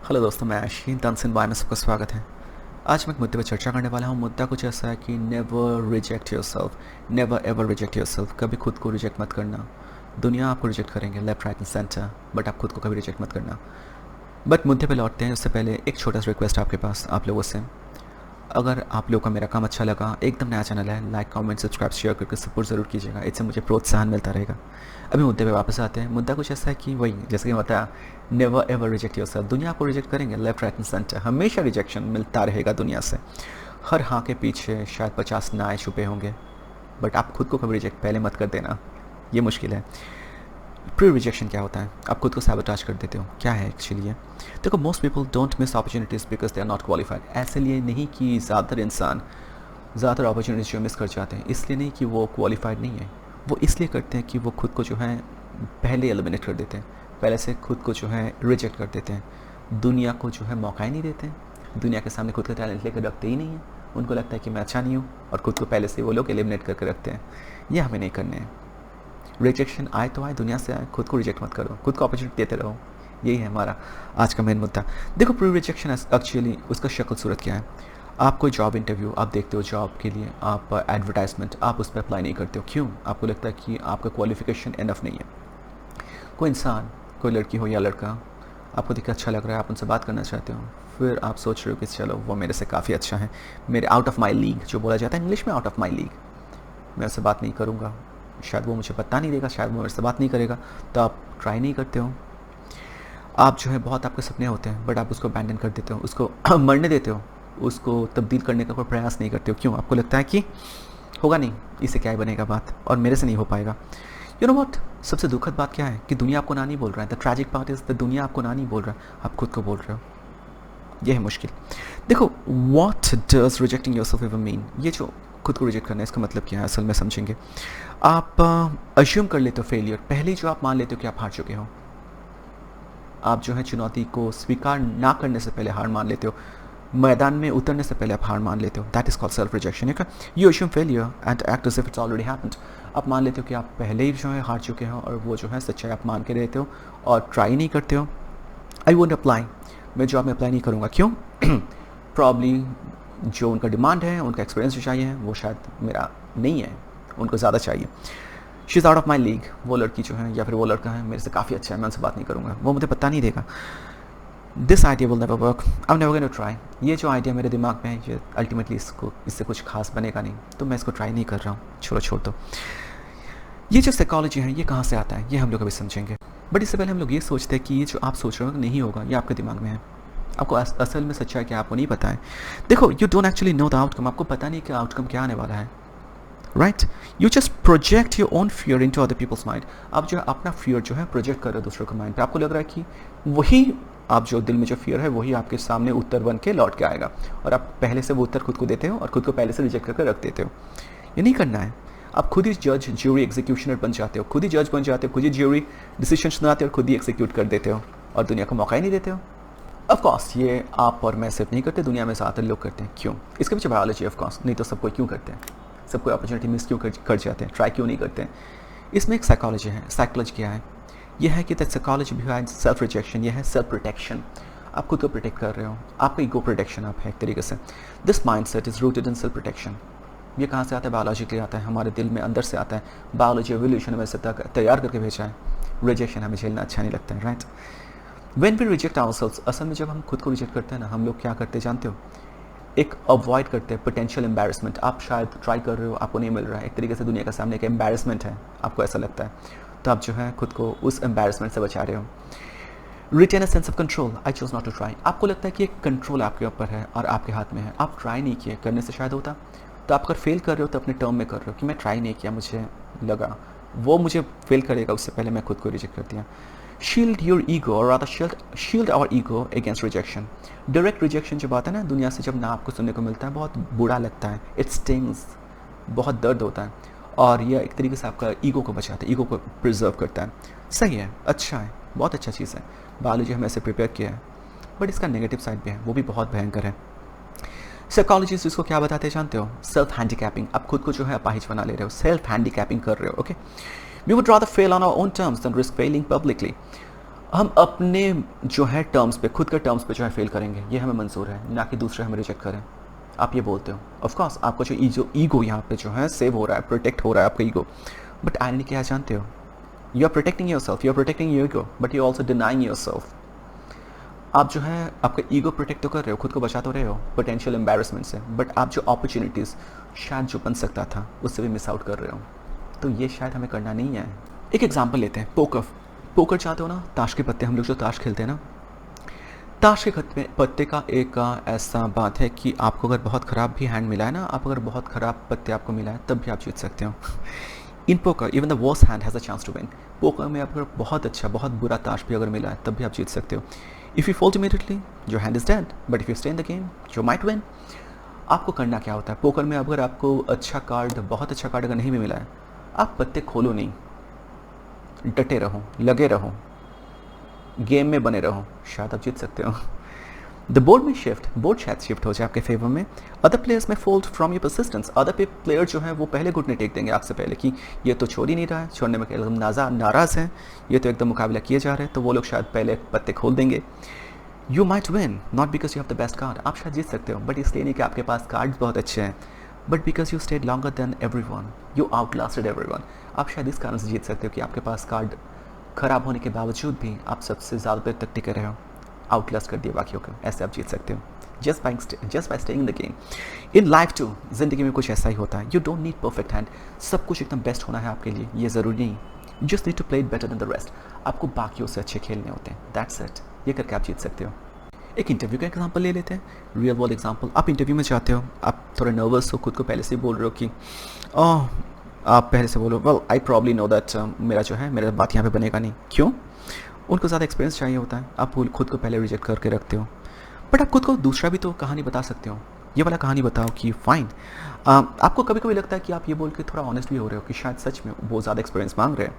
Hello दोस्तों, मैं आशीन तनसिन bye में सबका स्वागत है। आज मैं एक मुद्दे पर चर्चा करने वाला हूँ। मुद्दा कुछ ऐसा है कि never reject yourself, never ever reject yourself. कभी खुद को रिजेक्ट मत करना। दुनिया आपको रिजेक्ट करेंगे left right and centre, but आप खुद को कभी रिजेक्ट मत करना। बट मुद्दे पे लौटते हैं उससे पहले एक छोटा सा रिक्वेस्ट आपके पास, आप लोगों से। अगर आप लोगों का मेरा काम अच्छा लगा, एकदम नया चैनल है, लाइक कमेंट सब्सक्राइब शेयर करके सपोर्ट ज़रूर कीजिएगा। इससे मुझे प्रोत्साहन मिलता रहेगा। अभी मुद्दे पे वापस आते हैं। मुद्दा कुछ ऐसा है कि वही, जैसे कि बताया, नेवर एवर रिजेक्ट योरसेल्फ। दुनिया आपको रिजेक्ट करेंगे लेफ्ट राइट एंड सेंटर, हमेशा रिजेक्शन मिलता रहेगा दुनिया से। हर हाँ के पीछे शायद 50 नाएँ छुपे होंगे, बट आप खुद को कभी रिजेक्ट पहले मत कर देना, ये मुश्किल है। प्री रिजेक्शन क्या होता है? आप खुद को सैबोटाज कर देते हो। क्या है एक्चुअली ये? देखो, most people don't miss opportunities because they are not qualified. ऐसे लिए नहीं कि ज़्यादातर इंसान ज़्यादातर अपॉर्चुनिटीज़ जो मिस कर जाते हैं, इसलिए नहीं कि वो क्वालिफाइड नहीं है। वो इसलिए करते हैं कि वो खुद को जो है पहले एलिमिनेट कर देते हैं, पहले से खुद को जो है रिजेक्ट कर देते हैं। दुनिया को जो है मौका ही नहीं देते हैं। दुनिया के सामने खुद का टैलेंट लेकर रखते ही नहीं है। उनको लगता है कि मैं अच्छा नहीं हूँ, और खुद को पहले से वो लोग एलिमिनेट करके रखते हैं। ये हमें नहीं करने हैं। रिजेक्शन आए तो आए, दुनिया से आए, खुद को रिजेक्ट मत करो, खुद को अपॉर्चुनिटी देते रहो। यही है हमारा आज का मेन मुद्दा। देखो, प्री रिजेक्शन एक्चुअली उसका शक्ल सूरत क्या है? आप कोई जॉब इंटरव्यू आप देखते हो, जॉब के लिए आप एडवर्टाइजमेंट, आप उस पर अप्लाई नहीं करते हो। क्यों? आपको लगता है कि आपका क्वालिफिकेशन इनफ नहीं है। कोई इंसान, कोई लड़की हो या लड़का, आपको देख के अच्छा लग रहा है, आप उनसे बात करना चाहते हो, फिर आप सोच रहे हो कि चलो वो मेरे से काफ़ी अच्छा है, मेरे आउट ऑफ माई लीग जो बोला जाता है इंग्लिश में, आउट ऑफ माई लीग, मैं उससे बात नहीं करूँगा, शायद वो मुझे पता नहीं देगा, शायद वो मेरे से बात नहीं करेगा, तो आप ट्राई नहीं करते हो। आप जो है बहुत आपके सपने होते हैं, बट आप उसको अबैंडन कर देते हो, उसको मरने देते हो, उसको तब्दील करने का कोई प्रयास नहीं करते हो। क्यों? आपको लगता है कि होगा नहीं, इससे क्या ही बनेगा बात, और मेरे से नहीं हो पाएगा। यू नो व्हाट, सबसे दुखद बात क्या है कि दुनिया आपको ना नहीं बोल रहा है। The tragic part is the दुनिया आपको ना नहीं बोल रहा है, आप खुद को बोल रहे हो। यह है मुश्किल। देखो, what does rejecting yourself ever mean? ये जो खुद को रिजेक्ट करना है, इसका मतलब क्या है असल में समझेंगे। आप अज्यूम कर लेते हो फेलियर, पहले जो आप मान लेते हो कि आप हार चुके हो। आप जो है चुनौती को स्वीकार ना करने से पहले हार मान लेते हो, मैदान में उतरने से पहले आप हार मान लेते हो। That is called self rejection. You assume failure and act as if it's already happened. आप मान लेते हो कि आप पहले ही जो है हार चुके हो, और वो जो है सच्चाई आप मान के रहते हो और ट्राई नहीं करते हो। आई वोंट अप्लाई, मैं जॉब में अप्लाई नहीं करूँगा। क्यों? प्रॉब्ली जो उनका डिमांड है, उनका एक्सपीरियंस जो चाहिए वो शायद मेरा नहीं है, उनको ज़्यादा चाहिए। She is out of my league. वो लड़की जो है या फिर वो लड़का है मेरे से काफ़ी अच्छा है, मैं उनसे बात नहीं करूँगा, वो मुझे पता नहीं देगा। This idea will never work, I am never going to try. ये जो आइडिया मेरे दिमाग में है, ये अल्टीमेटली इससे कुछ खास बनेगा नहीं, तो मैं इसको ट्राई नहीं कर रहा हूँ, छोड़ दो। ये जो साइकोलॉजी है, ये कहाँ से आता है, ये हम लोग अभी समझेंगे। बट इससे पहले हम लोग ये सोचते हैं कि ये जो आप सोच रहे हो नहीं होगा, ये आपके दिमाग में है। आपको असल में सच्चाई क्या आपको नहीं पता है। देखो, you don't actually know the outcome. आपको पता नहीं कि आउटकम क्या आने वाला है, right? You just project your own fear into other people's mind. आप जो है अपना फियर जो है प्रोजेक्ट कर रहे हो दूसरों के माइंड पे। आपको लग रहा है कि वही, आप जो दिल में जो फियर है वही आपके सामने उत्तर बन के लौट के आएगा, और आप पहले से वो उत्तर खुद को देते हो और खुद को पहले से रिजेक्ट करके रख देते हो। ये नहीं करना है। आप खुद ही जज, ज्यूरी, एग्जीक्यूशनर बन जाते हो, खुद ही जज बन जाते हो, खुद ही ज्यूरी डिसीजन सुनाते हो और खुद ही एग्जीक्यूट कर देते हो, और दुनिया को मौका ही नहीं देते हो। ऑफकोर्स ये आप और मैं सिर्फ नहीं करते, दुनिया में ज़्यादातर लोग करते हैं। क्यों? इसके पीछे बायोलॉजी ऑफकोर्स, नहीं तो सब कोई क्यों करते हैं, सब कोई अपॉर्चुनिटी मिस क्यों कर जाते हैं, ट्राई क्यों नहीं करते हैं? इसमें एक साइकोलॉजी है। साइकोलॉजी क्या है? यह है कि the psychology behind self rejection, यह है सेल्फ प्रोटेक्शन। आप खुद को प्रोटेक्ट कर रहे हो, आपका ईगो प्रोटेक्शन आप है एक तरीके से। This mind set is rooted in self protection. ये कहाँ से आता है? बायोलॉजिकली आता है, हमारे दिल में अंदर से आता है। बायोलॉजी एवोल्यूशन में से तैयार करके भेजा है। रिजेक्शन हमें झेलना अच्छा नहीं लगता है, right? When we reject ourselves, असल में जब हम खुद को रिजेक्ट करते हैं ना, हम लोग क्या करते हैं जानते हो? एक अवॉइड करते हैं पोटेंशियल एम्बैरेसमेंट। आप शायद ट्राई कर रहे हो, आपको नहीं मिल रहा है, एक तरीके से दुनिया के सामने एक एम्बैरेसमेंट है, आपको ऐसा लगता है, तो आप जो है खुद को उस एम्बैरेसमेंट से बचा रहे हो। Retain a sense of control, I choose not to try. आपको लगता है कि एक कंट्रोल आपके ऊपर है और आपके हाथ में है, आप ट्राई नहीं किए, करने से शायद होता। तो आप अगर फेल कर रहे हो तो अपने टर्म में कर रहे हो कि मैं ट्राई नहीं किया, मुझे लगा वो मुझे फेल करेगा, उससे पहले मैं खुद को रिजेक्ट कर दिया। शील्ड योर ईगो, और rather shield our ego against rejection. Direct rejection जब आता है ना दुनिया से, जब ना आपको सुनने को मिलता है, बहुत बुरा लगता है, इट स्टिंग्स, बहुत दर्द होता है, और यह एक तरीके से आपका ईगो को बचाता है, ईगो को प्रिजर्व करता है। सही है, अच्छा है, बहुत अच्छा चीज़ है, बायोलॉजी हमें ऐसे प्रिपेयर किया है। बट इसका नेगेटिव साइड भी है, वो भी बहुत भयंकर है। साइकोलॉजिस्ट इसको क्या बताते हैं जानते हो? Self handicapping. आप खुद को जो है अपाहिज बना ले रहे हो, सेल्फ हैंडीकैपिंग कर रहे हो। Okay, we would rather fail on our own terms than risk failing publicly. हम अपने जो है टर्म्स पे, खुद के टर्म्स पे जो है फेल करेंगे, ये हमें मंजूर है, ना कि दूसरे हमें रिजेक्ट करें। आप ये बोलते हो, ऑफ कोर्स आपका जो ईगो यहाँ पे जो है सेव हो रहा है, प्रोटेक्ट हो रहा है आपका ईगो। बट आयरनी क्या है जानते हो? You are protecting yourself, you are protecting your ego, but you also denying yourself. आप जो है आपका ईगो प्रोटेक्ट तो कर रहे हो, खुद को बचा तो रहे हो पोटेंशियल एम्बेरसमेंट से, बट आप जो अपॉर्चुनिटीज़ शायद जो बन सकता था उससे भी मिस आउट कर रहे हो। तो ये शायद हमें करना नहीं है। एक एग्जांपल लेते हैं, पोकर। पोकर चाहते हो ना, ताश के पत्ते, हम लोग जो ताश खेलते हैं ना, ताश के पत्ते का एक ऐसा बात है कि आपको अगर बहुत ख़राब भी हैंड मिला है ना, आप अगर बहुत ख़राब पत्ते आपको मिला है तब भी आप जीत सकते हो। In poker even the worst hand has a chance to win. Poker में अगर बहुत अच्छा बहुत बुरा ताश भी अगर मिला है तब भी आप जीत सकते हो। If you fold immediately your hand is dead, but if you stay in the game you might win. आपको करना क्या होता है पोकर में? अगर आपको अच्छा कार्ड, बहुत अच्छा कार्ड अगर नहीं भी मिला है, आप पत्ते खोलो नहीं, डटे रहो, लगे रहो, गेम में बने रहो, शायद आप जीत सकते हो। द बोर्ड में बोर्ड शायद शिफ्ट हो जाए आपके फेवर में। अदर प्लेयर्स में fold from your persistence. Other player जो है वो पहले घुटने टेक देंगे आपसे पहले कि ये तो छोड़ ही नहीं रहा है, छोड़ने में एकदम नाराज़ है, ये तो एकदम मुकाबला किए जा रहे हैं, तो वो लोग शायद पहले पत्ते खोल देंगे। You might win not because you have the best card. आप शायद जीत सकते हो, बट इसलिए नहीं कि आपके पास कार्ड्स बहुत अच्छे हैं, but because you stayed longer than everyone, you outlasted everyone. आप शायद इस कारण से जीत सकते हो कि आपके पास कार्ड खराब होने के बावजूद भी आप सबसे ज़्यादा देर तक टिके रहे हो, आउटलास्ट कर दिया बाकियों को, ऐसे आप जीत सकते हो just by staying in the game. In life too, जिंदगी में कुछ ऐसा ही होता है। You don't need perfect hand, सब कुछ एकदम बेस्ट होना है आपके लिए, ये ज़रूरी नहीं। You just need to play it better than the rest. आपको बाकियों से अच्छे खेलने होते हैं, दैट्स इट। ये करके आप जीत सकते हो। एक इंटरव्यू का एग्जांपल ले लेते हैं, रियल वर्ल्ड एग्जांपल। आप इंटरव्यू में जाते हो, आप थोड़ा नर्वस हो, खुद को पहले से बोल रहे हो कि आप पहले से बोलो well I probably know that मेरा बात यहाँ पे बनेगा नहीं। क्यों? उनको ज़्यादा एक्सपीरियंस चाहिए होता है, आप खुद को पहले रिजेक्ट करके रखते हो। बट आप खुद को दूसरा भी तो कहानी बता सकते हो, ये वाला कहानी बताओ कि फ़ाइन। आपको कभी कभी लगता है कि आप ये बोल के थोड़ा ऑनेस्ट भी हो रहे हो कि शायद सच में वो ज़्यादा एक्सपीरियंस मांग रहे हैं,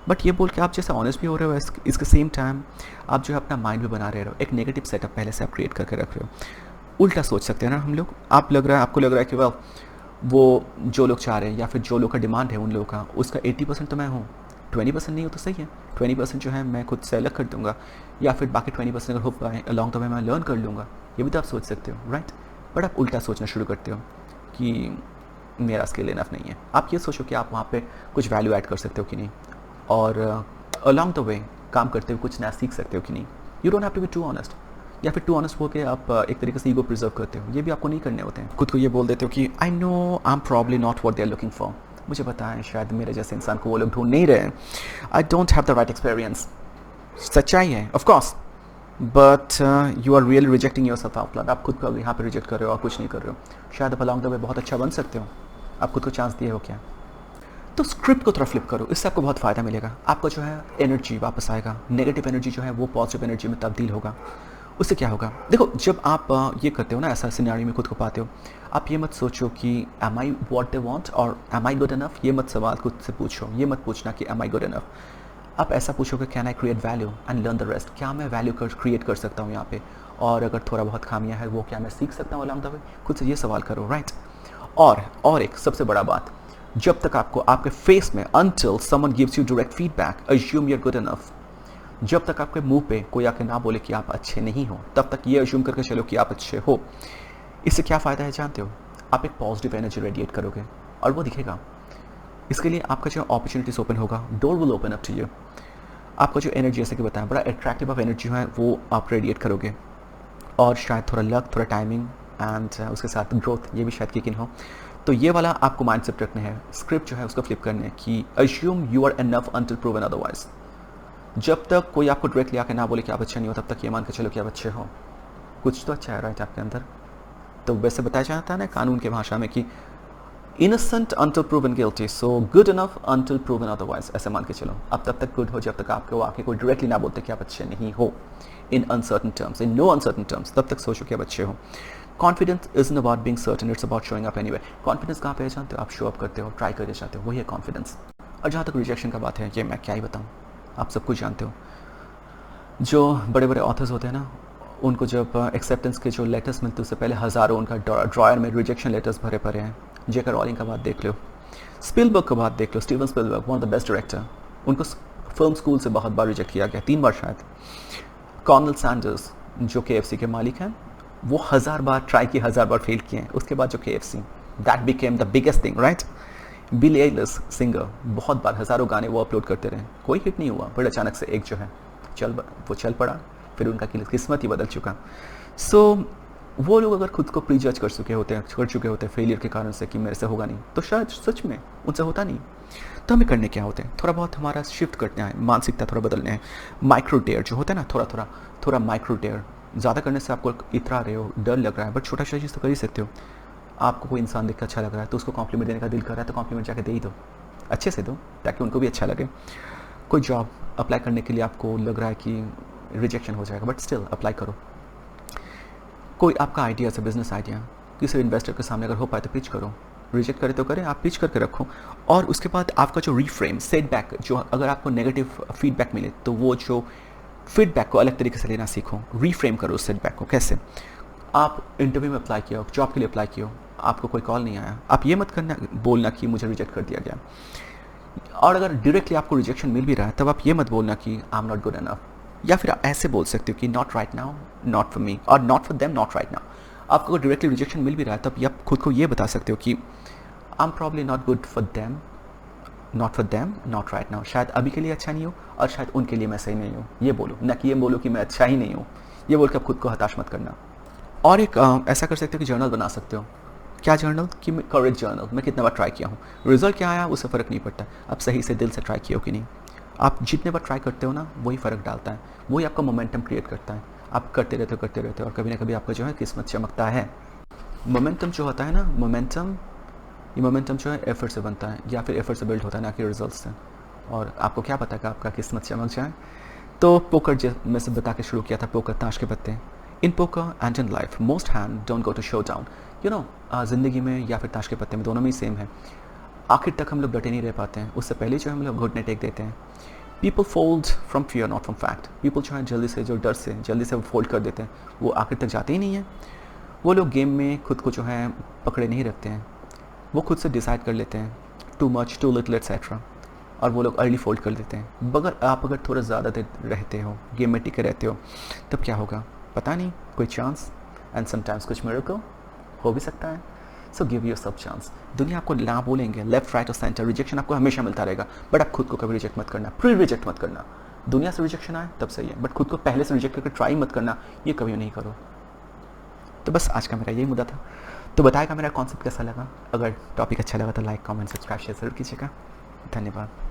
बट ये बोल के आप जैसे ऑनेस्ट भी हो रहे हो, इसके सेम टाइम आप जो है अपना माइंड भी बना रहे हो, एक नेगेटिव सेटअप पहले से आप क्रिएट करके रख रहे हो। उल्टा सोच सकते हैं ना हम लोग। आपको लग रहा है कि वो जो लोग चाह रहे हैं या फिर जो लोग का डिमांड है उन लोगों का, उसका 80% तो मैं हूँ, 20% नहीं हो तो सही है। 20% जो है मैं खुद से अलग कर दूंगा, या फिर बाकी 20% अगर हो पाए अलॉन्ग द वे मैं लर्न कर लूँगा, ये भी तो आप सोच सकते हो, राइट। बट आप उल्टा सोचना शुरू करते हो कि मेरा स्किल इनफ नहीं है। आप ये सोचो कि आप वहाँ पे कुछ वैल्यू ऐड कर सकते हो कि नहीं, और अलॉन्ग द वे काम करते हुए कुछ नया सीख सकते हो कि नहीं। You don't have to be too honest, या फिर टू ऑनेस्ट होकर आप एक तरीके से ईगो प्रिजर्व करते हो, ये भी आपको नहीं करने होते हैं। खुद को ये बोल देते हो कि I know I am probably not what they are looking for. मुझे पता है शायद मेरे जैसे इंसान को वो लोग ढूंढ नहीं रहे हैं। I don't have the right experience. सच्चाई है of course, but you are really rejecting yourself out loud. आप खुद को यहाँ पे रिजेक्ट कर रहे हो और कुछ नहीं कर रहे हो। शायद आप अलॉन्ग द वे बहुत अच्छा बन सकते हो, आप खुद को चांस दिए हो क्या? तो स्क्रिप्ट को थोड़ा फ्लिप करो, इससे आपको बहुत फ़ायदा मिलेगा। आपका जो है एनर्जी वापस आएगा, नेगेटिव एनर्जी जो है वो पॉजिटिव एनर्जी में तब्दील होगा। उससे क्या होगा? देखो, जब आप ये करते हो ना, ऐसा सिनेरियो में खुद को पाते हो, आप ये मत सोचो कि am I what they want और एम आई गुड इनफ। ये मत सवाल खुद से पूछो, ये मत पूछना कि एम आई गुड इनफ। आप ऐसा पूछोगे can I create value and learn the rest. क्या मैं वैल्यू क्रिएट कर सकता हूँ यहाँ पे, और अगर थोड़ा बहुत खामियाँ है वो क्या मैं सीख सकता हूँ अलॉन्ग द वे। खुद से ये सवाल करो, राइट। और एक सबसे बड़ा बात, जब तक आपको आपके फेस में until someone gives you direct feedback assume you're good enough। जब तक आपके मुंह पे कोई आके ना बोले कि आप अच्छे नहीं हो, तब तक ये अज्यूम करके चलो कि आप अच्छे हो। इससे क्या फ़ायदा है जानते हो? आप एक पॉजिटिव एनर्जी रेडिएट करोगे और वो दिखेगा। इसके लिए आपका जो अपॉर्चुनिटीज ओपन होगा, door will open up to you. आपका जो एनर्जी, जैसे कि बताया, बड़ा अट्रैक्टिव ऑफ एनर्जी है वो आप रेडिएट करोगे, और शायद थोड़ा लक, थोड़ा टाइमिंग एंड उसके साथ ग्रोथ, ये भी शायद किक इन हो। तो ये वाला आपको माइंडसेट रखना है। स्क्रिप्ट जो है उसको फ्लिप करना है कि assume you are enough until proven otherwise. जब तक कोई आपको डायरेक्टली आके ना बोले कि आप अच्छे नहीं हो, तब तक ये मान के चलो कि आप अच्छे हो। कुछ तो अच्छा है राइट आपके अंदर। तो वैसे बताया जाता है ना कानून की भाषा में कि innocent until proven guilty, so good enough until proven otherwise. ऐसे मान के चलो, अब तब तक गुड हो जब तक आपको आके कोई डायरेक्टली ना बोलते कि आप अच्छे नहीं हो। In uncertain terms, in no uncertain terms, तब तक सोचो कि आप अच्छे हो। Confidence is in about being certain, it's about showing up anyway. Confidence कहाँ पे है जानते हो? आप शो अप करते हो, ट्राई करना चाहते हो, वही है कॉन्फिडेंस। और जहाँ तक रिजेक्शन का बात है, ये मैं क्या ही बताऊँ, आप सब कुछ जानते हो। जो बड़े बड़े ऑथर्स होते हैं ना, उनको जब एक्सेप्टेंस के जो लेटर्स मिलते हैं उससे पहले हज़ारों उनका ड्रॉयर में रिजेक्शन लेटर्स भरे पड़े हैं। जेकर रॉलिंग का बात देख लो, स्पिलबर्ग का बात देख लो, Steven Spielberg, one of the best director. उनको फिल्म स्कूल से बहुत बार रिजेक्ट किया गया, 3 बार शायद। कॉर्नल सैंडर्स जो KFC के मालिक हैं, वो 1000 बार ट्राई किए, 1000 बार फेल किए हैं। उसके बाद जो KFC, that became the biggest thing, right. Billy Eilish singer, बहुत बार हज़ारों गाने वो अपलोड करते रहे, कोई हिट नहीं हुआ, बट अचानक से एक जो है वो चल पड़ा, फिर उनका किस्मत ही बदल चुका। सो वो लोग अगर खुद को प्री जज कर चुके होते फेलियर के कारण से कि मेरे से होगा नहीं, तो शायद सच में उनसे होता नहीं। तो हमें करने क्या होते हैं, थोड़ा बहुत हमारा शिफ्ट करना है, मानसिकता थोड़ा बदलने हैं। माइक्रो टेयर जो होता है ना, थोड़ा माइक्रो टेयर, ज़्यादा करने से आपको इतरा रहे हो, डर लग रहा है, बट छोटा छोटा चीज़ तो कर ही सकते हो। आपको कोई इंसान देख कर अच्छा लग रहा है तो उसको कॉम्प्लीमेंट देने का दिल कर रहा है, तो कॉम्प्लीमेंट जाके दे ही दो, अच्छे से दो, ताकि उनको भी अच्छा लगे। कोई जॉब अप्लाई करने के लिए आपको लग रहा है कि रिजेक्शन हो जाएगा, बट स्टिल अप्लाई करो। कोई आपका आइडिया है, बिजनेस आइडिया, किसी इन्वेस्टर के सामने अगर हो पाए तो पिच करो, रिजेक्ट करे तो करें, आप पिच करके रखो। और उसके बाद आपका जो रिफ्रेम, सेटबैक, जो अगर आपको नेगेटिव फीडबैक मिले तो वो जो फीडबैक को अलग तरीके से लेना सीखो, रिफ्रेम करो उस सेटबैक को। कैसे? आप इंटरव्यू में अप्लाई किया हो, जॉब के लिए अप्लाई किया हो, आपको कोई कॉल नहीं आया, आप ये मत करना बोलना कि मुझे रिजेक्ट कर दिया गया। और अगर डायरेक्टली आपको रिजेक्शन मिल भी रहा है, तब आप ये मत बोलना कि I am not good enough, या फिर आप ऐसे बोल सकते हो कि not right now, not for me, और not for them, not right now. आपको अगर डायरेक्टली रिजेक्शन मिल भी रहा है, तब आप खुद को ये बता सकते हो कि I am probably not good for them, not right now. शायद अभी के लिए अच्छा नहीं हो, और शायद उनके लिए मैं सही नहीं हूँ, ये बोलो, ना कि ये बोलो कि मैं अच्छा ही नहीं हूँ। ये बोल के आप खुद को हताश मत करना। और एक ऐसा कर सकते हो कि जर्नल बना सकते हो। क्या जर्नल? कि करेज जर्नल, मैं कितना बार ट्राई किया हूँ, रिजल्ट क्या आया उससे फ़र्क नहीं पड़ता, आप सही से दिल से ट्राई किया हो कि नहीं। आप जितने बार ट्राई करते हो ना, वही फ़र्क डालता है, वही आपका मोमेंटम क्रिएट करता है। आप करते रहते हो, और कभी ना कभी आपका जो है किस्मत चमकता है। मोमेंटम जो होता है ना, ये मोमेंटम जो है एफर्ट से बनता है, या फिर एफर्ट से बिल्ड होता है, ना कि रिजल्ट से। और आपको क्या पता कि आपका किस्मत चमक जाए। तो पोकर में से बता के शुरू किया था, पोकर ताश के पत्ते। In poker and in life most hand don't go to showdown, you know. ज़िंदगी में या फिर ताश के पत्ते में, दोनों में ही सेम है, आखिर तक हम लोग डटे नहीं रह पाते हैं, उससे पहले जो है हम लोग घुटने टेक देते हैं। People fold from fear not from fact. People जो है जल्दी से, जो डर से जल्दी से वो फोल्ड कर देते हैं, वो आखिर तक जाते ही नहीं हैं। वो लोग गेम में खुद को जो है पकड़े नहीं रखते हैं, वो खुद से डिसाइड कर लेते हैं, too much, too little etcetera, और वो लोग अर्ली फोल्ड कर देते हैं। अगर थोड़ा ज़्यादा देर रहते हो, गेम में टिके रहते हो, तब क्या होगा पता नहीं, कोई चांस, एंड समटाइम्स कुछ मिरेकल हो भी सकता है। So give yourself chance. दुनिया आपको ना बोलेंगे लेफ्ट राइट और सेंटर, रिजेक्शन आपको हमेशा मिलता रहेगा, बट आप खुद को कभी रिजेक्ट मत करना, प्री रिजेक्ट मत करना। दुनिया से रिजेक्शन आए तब सही है, बट खुद को पहले से रिजेक्ट करके ट्राई मत करना, ये कभी नहीं करो। तो बस आज का मेरा यही मुद्दा था। तो बताएगा मेरा कॉन्सेप्ट कैसा लगा। अगर टॉपिक अच्छा लगा तो लाइक, कमेंट, सब्सक्राइब, शेयर जरूर कीजिएगा। धन्यवाद।